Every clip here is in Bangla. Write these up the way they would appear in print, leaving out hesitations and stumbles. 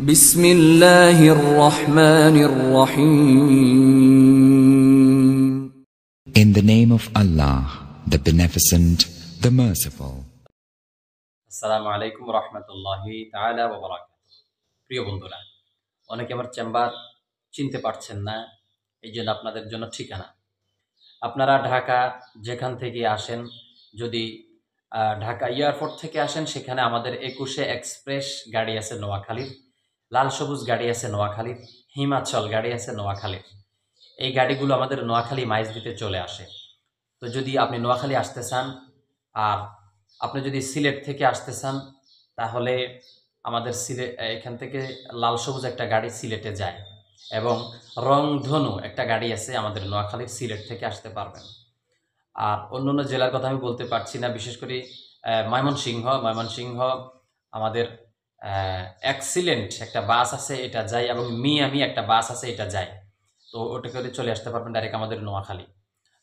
বিসমিল্লাহির রহমানির রহিম। In the name of Allah, the Beneficent, the Merciful. আসসালামু আলাইকুম রহমতুল্লাহি তাআলা ওয়া বারাকাতুহু। প্রিয় বন্ধুরা, অনেকে আমার চেম্বার চিনতে পারছেন না, এই জন্য আপনাদের জন্য ঠিকানা। আপনারা ঢাকা যেখান থেকে আসেন, যদি ঢাকা এয়ারপোর্ট থেকে আসেন, সেখানে আমাদের 21 এক্সপ্রেস গাড়ি আছে নোয়াখালীর, লাল সবুজ গাড়ি আছে নোয়াখালীর, হিমাচল গাড়ি আছে নোয়াখালীর। এই গাড়িগুলো আমাদের নোয়াখালী মাইজদিতে চলে আসে। তো যদি আপনি নোয়াখালী আসতে চান, আর আপনি যদি সিলেট থেকে আসতে চান, তাহলে আমাদের এখান থেকে লাল সবুজ একটা গাড়ি সিলেটে যায়, এবং রংধনু একটা গাড়ি আছে আমাদের নোয়াখালীর, সিলেট থেকে আসতে পারবেন। আর অন্য জেলার কথা আমি বলতে পারছি না, বিশেষ করে ময়মনসিংহ আমাদের এক্সিলেন্ট একটা বাস আছে, এটা যায়, এবং মিয়ামি একটা বাস আছে, এটা যায়। তো ওটা করে চলে আসতে পারবেন ডাইরেক্ট আমাদের নোয়াখালী।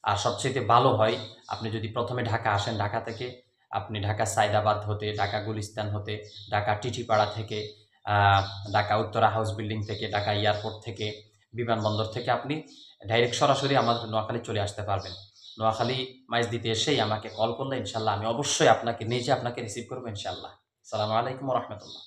আর সবচেয়ে ভালো হয় আপনি যদি প্রথমে ঢাকা আসেন, ঢাকা থেকে আপনি ঢাকা সাইদাবাদ হতে, ঢাকা গুলিস্তান হতে, ঢাকা টিটিপাড়া থেকে, ঢাকা উত্তরা হাউস বিল্ডিং থেকে, ঢাকা এয়ারপোর্ট থেকে, বিমানবন্দর থেকে আপনি ডাইরেক্ট সরাসরি আমাদের নোয়াখালী চলে আসতে পারবেন। নোয়াখালী মাইজদিতে এসেই আমাকে কল করলে ইনশাল্লাহ আমি অবশ্যই আপনাকে নিজে রিসিভ করবো ইনশাল্লাহ। আসসালামু আলাইকুম ওয়া রাহমাতুল্লাহ।